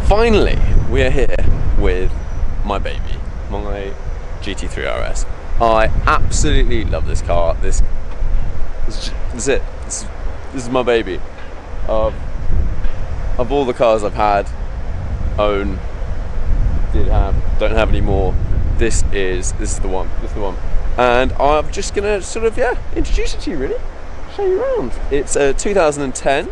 Finally, we're here with my baby, my GT3 RS. I absolutely love this car. This is it. This is my baby. Of all the cars I've had, own, did have, don't have anymore, this is the one. This is the one. And I'm just gonna sort of introduce it to you, really. Show you around. It's a 2010.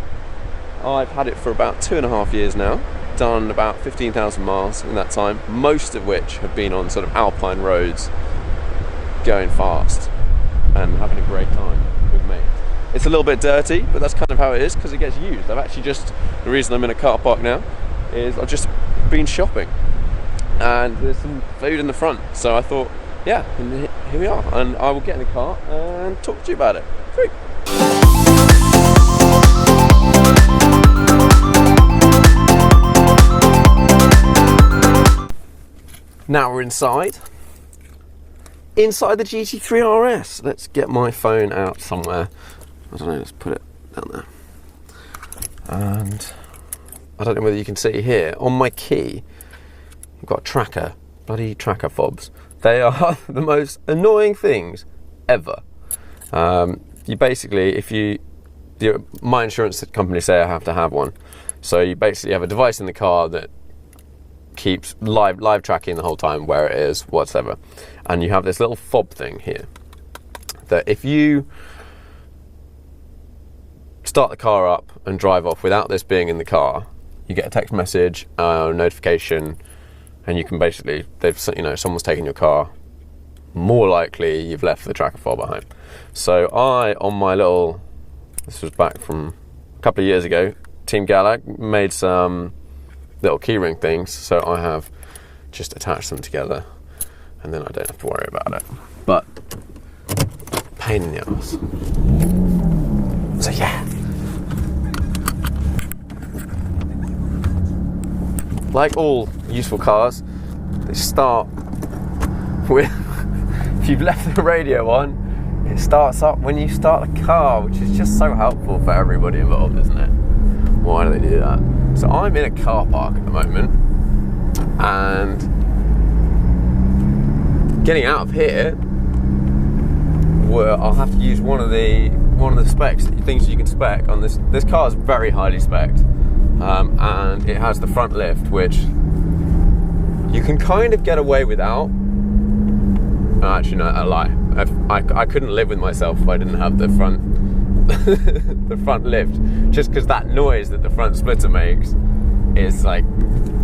I've had it for about 2.5 years now. Done about 15,000 miles in that time, most of which have been on sort of alpine roads, going fast and having a great time with mates. It's a little bit dirty, but that's kind of how it is because it gets used. I've actually just, the reason I'm in a car park now is I've just been shopping and there's some food in the front, so I thought, yeah, here we are, and I will get in the car and talk to you about it. Sweet. Now we're inside the GT3 RS. Let's get my phone out somewhere. I don't know, let's put it down there. And I don't know whether you can see here, on my key, I've got a tracker, bloody tracker fobs. They are the most annoying things ever. You basically, my insurance company say I have to have one. So you basically have a device in the car that keeps live tracking the whole time where it is, whatever. And you have this little fob thing here that if you start the car up and drive off without this being in the car, you get a text message, notification, and you can basically, someone's taken your car. More likely you've left the tracker fob at home. So on my little, this was back from a couple of years ago, Team Galag made some little keyring things, so I have just attached them together and then I don't have to worry about it. But pain in the ass. So yeah. Like all useful cars, they start with, if you've left the radio on, it starts up when you start the car, which is just so helpful for everybody involved, isn't it? Why do they do that? So I'm in a car park at the moment, and getting out of here, I'll have to use one of the things you can spec on this. This car is very highly spec'd, and it has the front lift, which you can kind of get away without. Actually, no, I lie. I couldn't live with myself if I didn't have the front the front lift, just because that noise that the front splitter makes is like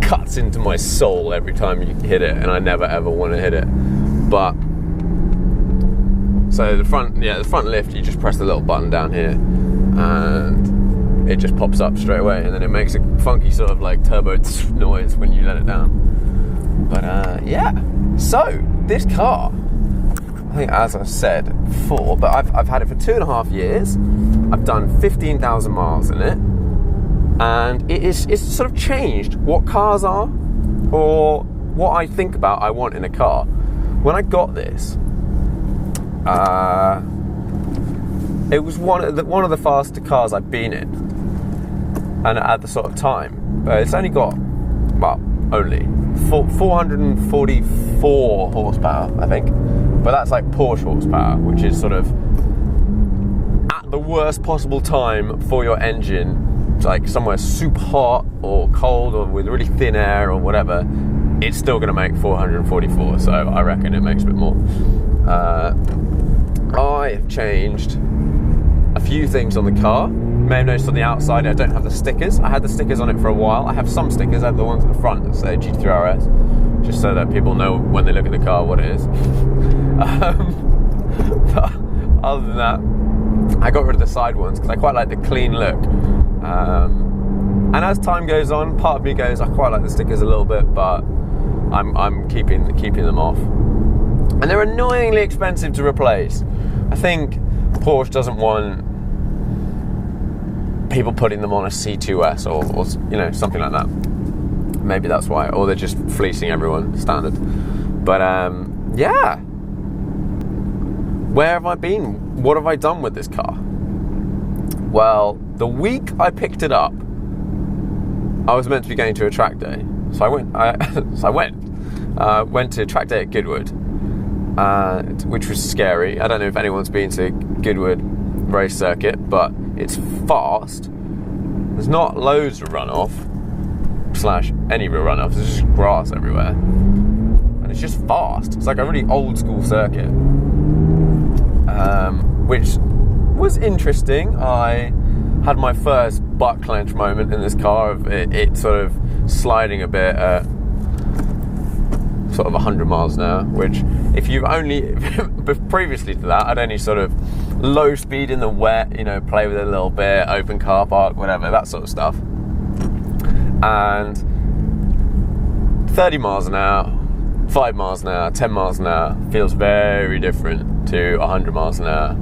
cuts into my soul every time you hit it, and I never ever want to hit it. But so the front lift, you just press the little button down here and it just pops up straight away, and then it makes a funky sort of like turbo noise when you let it down. But yeah, so this car, I think, as I said before, but I've had it for 2.5 years. I've done 15,000 miles in it, and it's sort of changed what cars are, or what I think about I want in a car. When I got this, it was one of the faster cars I've been in, and at the sort of time, it's only got, well, only 444 horsepower, I think. But that's like Porsche horsepower, which is sort of at the worst possible time for your engine, like somewhere super hot or cold or with really thin air or whatever, it's still going to make 444. So I reckon it makes a bit more. I have changed a few things on the car. You may have noticed on the outside I don't have the stickers. I had the stickers on it for a while. I have some stickers. I have the ones at the front that say GT3 RS, just so that people know when they look at the car what it is. But other than that, I got rid of the side ones because I quite like the clean look. And as time goes on, part of me goes, I quite like the stickers a little bit, but I'm keeping them off. And they're annoyingly expensive to replace. I think Porsche doesn't want people putting them on a C2S or something like that. Maybe that's why, or they're just fleecing everyone, standard. But yeah, where have I been? What have I done with this car? Well, the week I picked it up, I was meant to be going to a track day, so I went to track day at Goodwood, which was scary. I don't know if anyone's been to Goodwood race circuit, but it's fast. There's not loads of runoff / any real runoff. There's just grass everywhere, and it's just fast. It's like a really old school circuit, which was interesting. I had my first butt clench moment in this car of it sort of sliding a bit at sort of 100 miles an hour, which if you've only previously to that I'd only sort of low speed in the wet, you know, play with it a little bit, open car park, whatever, that sort of stuff. And 30 miles an hour, 5 miles an hour, 10 miles an hour feels very different to 100 miles an hour.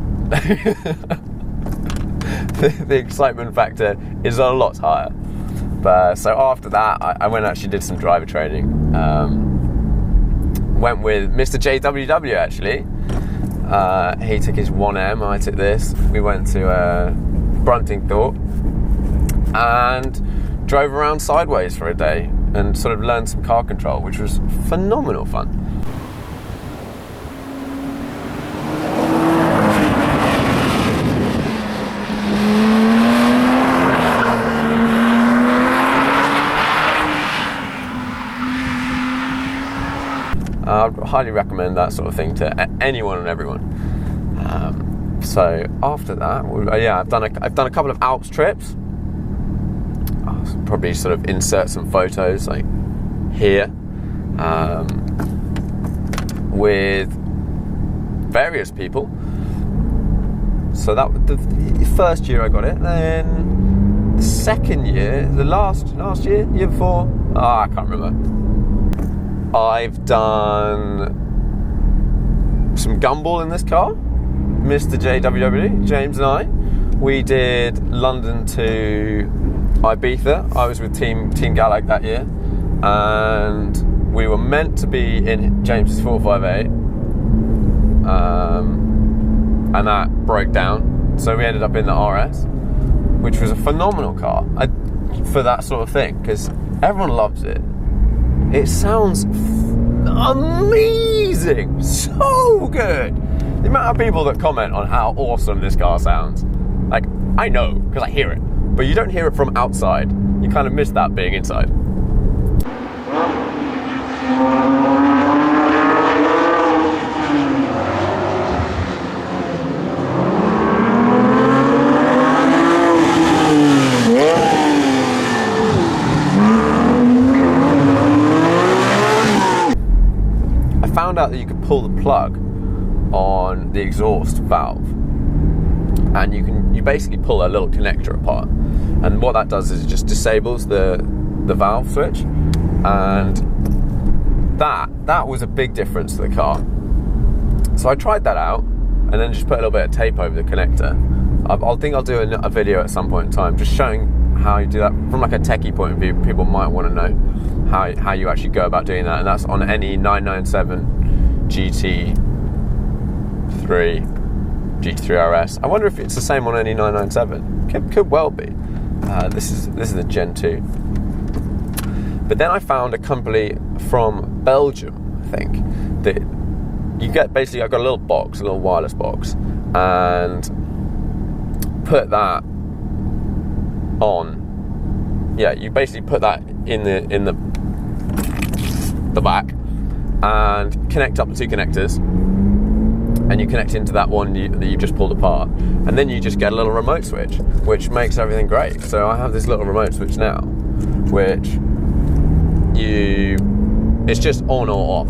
The excitement factor is a lot higher. But so after that, I went and actually did some driver training. Went with Mr. JWW actually. He took his 1M, I took this. We went to Bruntingthorpe and drove around sideways for a day and sort of learned some car control, which was phenomenal fun. I'd highly recommend that sort of thing to anyone and everyone. So after that, yeah, I've done a couple of Alps trips. I'll probably sort of insert some photos like here with various people. So that was the first year I got it. Then the second year, the last year before, I can't remember. I've done some gumball in this car. Mr. JWW, James and I, we did London to Ibiza. I was with Team Galag that year, and we were meant to be in James's 458, and that broke down. So we ended up in the RS, which was a phenomenal car for that sort of thing, because everyone loves it. It sounds amazing, so good. The amount of people that comment on how awesome this car sounds, like, I know, because I hear it, but you don't hear it from outside. You kind of miss that being inside. Found out that you could pull the plug on the exhaust valve, and you basically pull a little connector apart, and what that does is it just disables the valve switch, and that was a big difference to the car. So I tried that out and then just put a little bit of tape over the connector. I think I'll do a video at some point in time just showing how you do that from like a techie point of view. People might want to know how you actually go about doing that, and that's on any 997 GT3 RS. I wonder if it's the same on any 997. Could well be. This is the Gen 2. But then I found a company from Belgium, I think, that you get basically. I got a little box, a little wireless box, and put that on. Yeah, you basically put that in the back and connect up the two connectors, and you connect into that one that you just pulled apart, and then you just get a little remote switch, which makes everything great. So I have this little remote switch now, which it's just on or off.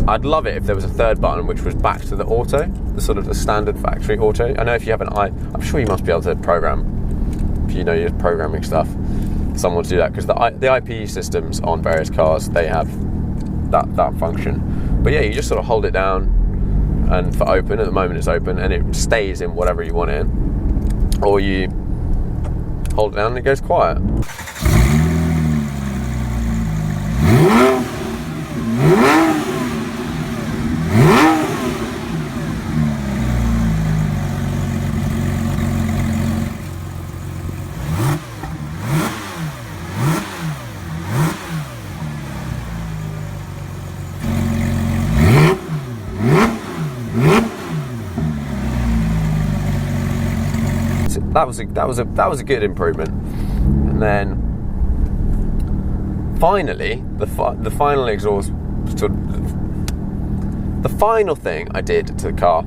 I'd love it if there was a third button which was back to the auto, the sort of the standard factory auto. I know if you have I'm sure you must be able to program, if you know your programming stuff, someone to do that, because the IPE systems on various cars, they have that function. But yeah, you just sort of hold it down, and for open, at the moment it's open, and it stays in whatever you want in, or you hold it down and it goes quiet. that was a good improvement. And then finally, the final exhaust, the final thing I did to the car,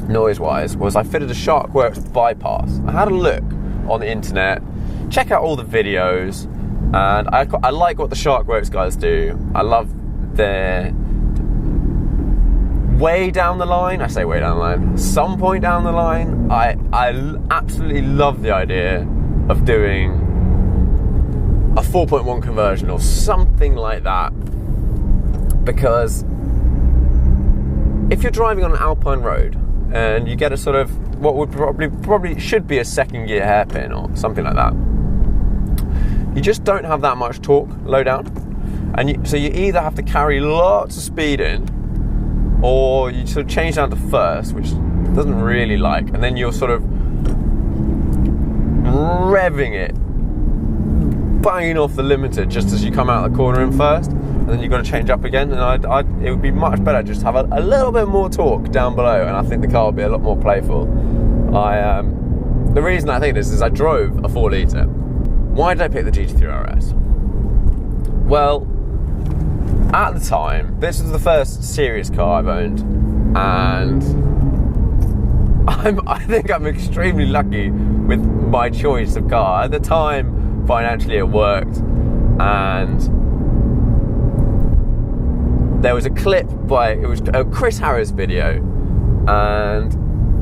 noise-wise, was I fitted a Sharkwerks bypass. I had a look on the internet, check out all the videos, and I like what the Sharkwerks guys do. I love their way down the line, I say way down the line, some point down the line, I absolutely love the idea of doing a 4.1 conversion or something like that, because if you're driving on an alpine road and you get a sort of what would probably should be a second gear hairpin or something like that, you just don't have that much torque low down, and so you either have to carry lots of speed in, or you sort of change down to first, which doesn't really like, and then you're sort of revving it, banging off the limiter just as you come out of the corner in first, and then you've got to change up again. And it would be much better just to have a little bit more torque down below, and I think the car would be a lot more playful. The reason I think this is I drove a 4 litre. Why did I pick the GT3 RS? Well, at the time, this was the first serious car I've owned, and I think I'm extremely lucky with my choice of car. At the time, financially it worked, and there was a clip it was a Chris Harris video, and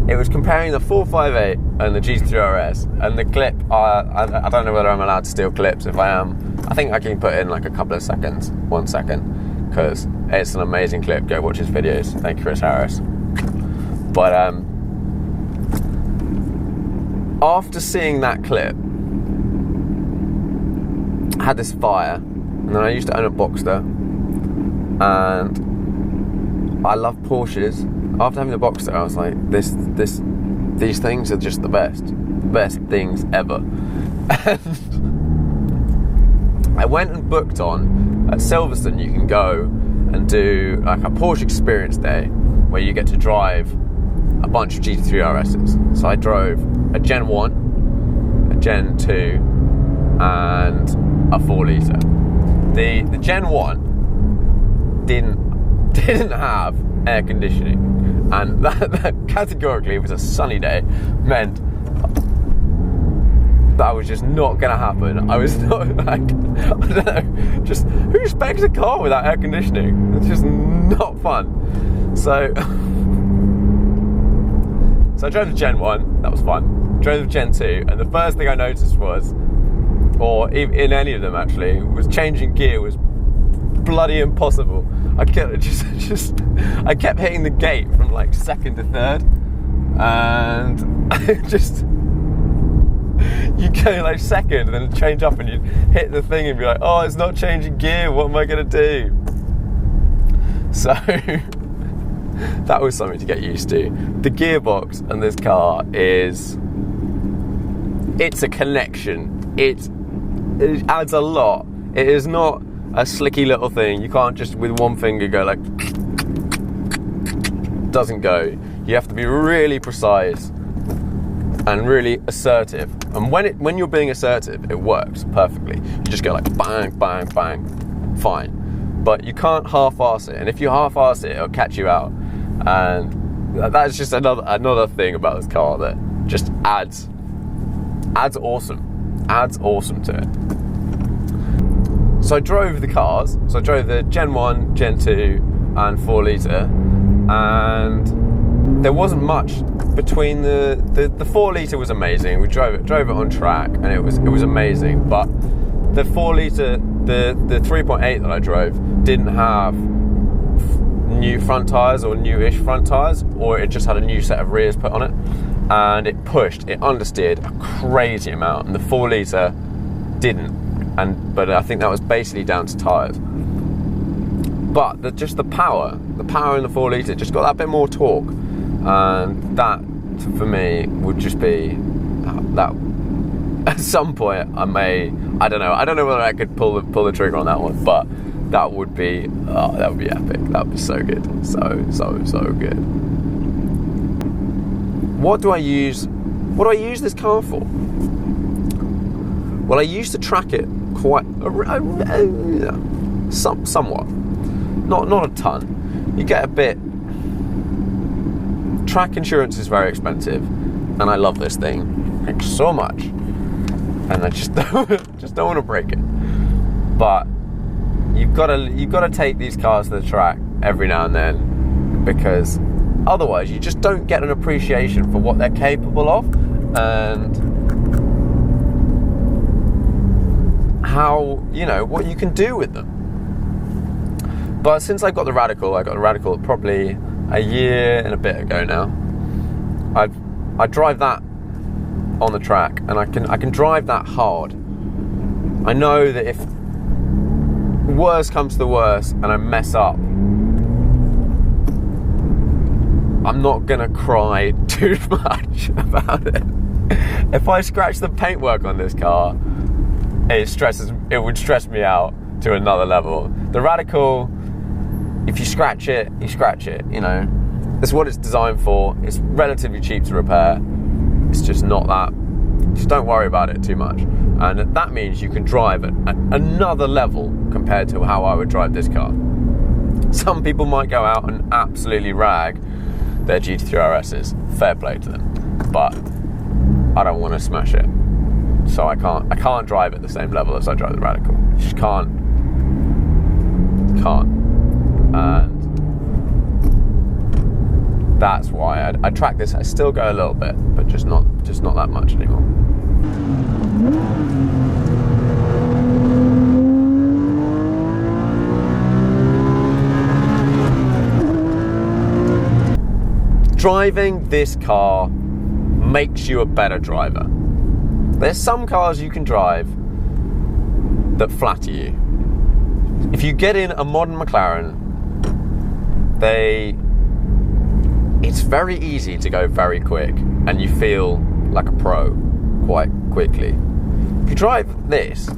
it was comparing the 458 and the GT3 RS, and the clip, I don't know whether I'm allowed to steal clips. If I am, I think I can put in like a couple of seconds, 1 second, because it's an amazing clip. Go watch his videos. Thank you, Chris Harris. But after seeing that clip, I had this fire, and then I used to own a Boxster, and I love Porsches. After having the Boxster, I was like, these things are just the best things ever. And I went and booked on at Silverstone. You can go and do like a Porsche experience day where you get to drive a bunch of GT3 RSs. So I drove a Gen 1, a Gen 2, and a 4 litre. The Gen 1 didn't have air conditioning, and that categorically, it was a sunny day, meant that was just not gonna happen. I was not like, I don't know, just who specs a car without air conditioning? It's just not fun. So I drove the Gen 1, that was fun. Drove the Gen 2, and the first thing I noticed was, or in any of them actually, was changing gear was bloody impossible. I kept I kept hitting the gate from like second to third, and you go like second and then change up, and you hit the thing and be like, oh, it's not changing gear, what am I gonna do? So that was something to get used to. The gearbox on this car it's a connection. It adds a lot. It is not a slicky little thing. You can't just with one finger go like, doesn't go. You have to be really precise and really assertive. And when you're being assertive, it works perfectly. You just go like bang, bang, bang, fine. But you can't half-ass it. And if you half-ass it, it'll catch you out. And that's just another thing about this car that just adds awesome to it. So I drove the cars. So I drove the Gen 1, Gen 2, and 4 litre, and there wasn't much between the 4 litre was amazing. We drove it on track, and it was amazing. But the 4 litre, the 3.8 that I drove didn't have new front tyres or newish front tyres, or it just had a new set of rears put on it, and it understeered a crazy amount, and the 4 litre didn't. But I think that was basically down to tyres. But the power in the 4 litre just got that bit more torque, and that for me would just be that. At some point, I don't know whether I could pull the trigger on that one, but that would be epic. That would be so good, so good. What do I use What do I use this car for? Well, I used to track it quite somewhat, not a ton. You get a bit. Track insurance is very expensive, and I love this thing so much, and I just don't want to break it. But you've got to take these cars to the track every now and then, because otherwise you just don't get an appreciation for what they're capable of and how, you know, what you can do with them. But since I got the Radical probably a year and a bit ago now. I drive that on the track, and I can drive that hard. I know that if worse comes to the worst and I mess up, I'm not gonna cry too much about it. If I scratch the paintwork on this car, it would stress me out to another level. The Radical, if you scratch it, you scratch it, you know. That's what it's designed for. It's relatively cheap to repair. It's just not that. Just don't worry about it too much. And that means you can drive at another level compared to how I would drive this car. Some people might go out and absolutely rag their GT3 RSs. Fair play to them. But I don't want to smash it. So I can't drive at the same level as I drive the Radical. You just can't. And that's why I track this. I still go a little bit, but just not that much anymore. Driving this car makes you a better driver. There's some cars you can drive that flatter you. If you get in a modern McLaren, it's very easy to go very quick, and you feel like a pro quite quickly. If you drive this,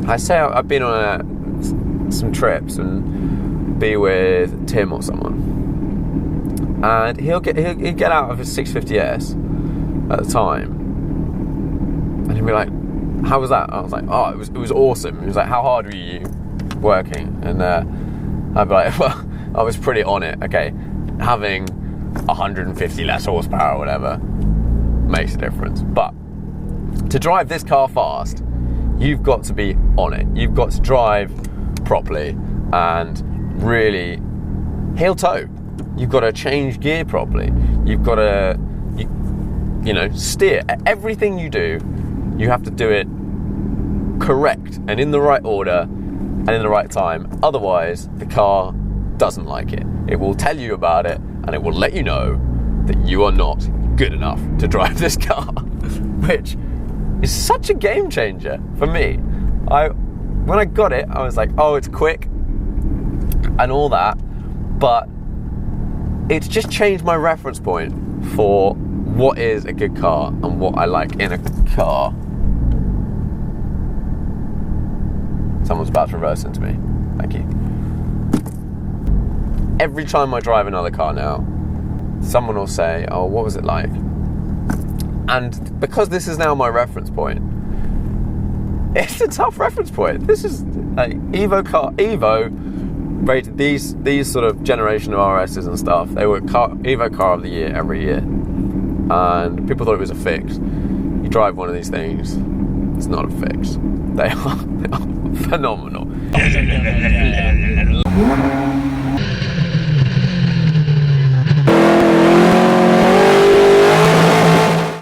I say I've been on some trips and be with Tim or someone, and he'll get out of his 650S at the time, and he'll be like, "How was that?" I was like, "Oh, it was awesome." He was like, "How hard were you working?" And I'd be like, "Well, I was pretty on it." Okay, having 150 less horsepower or whatever makes a difference. But to drive this car fast, you've got to be on it. You've got to drive properly and really heel toe. You've got to change gear properly. You've got to, you know, steer. Everything you do, you have to do it correct and in the right order and in the right time. Otherwise, the car doesn't like it. It will tell you about it, and it will let you know that you are not good enough to drive this car, which is such a game changer for me. When I got it, I was like, oh, it's quick and all that, but it's just changed my reference point for what is a good car and what I like in a car. Someone's about to reverse into me. Thank you. Every time I drive another car now, someone will say, oh, what was it like? And because this is now my reference point, it's a tough reference point. This is like Evo rated these sort of generation of RSs and stuff. They were Evo car of the year every year. And people thought it was a fix. You drive one of these things, it's not a fix. They are phenomenal.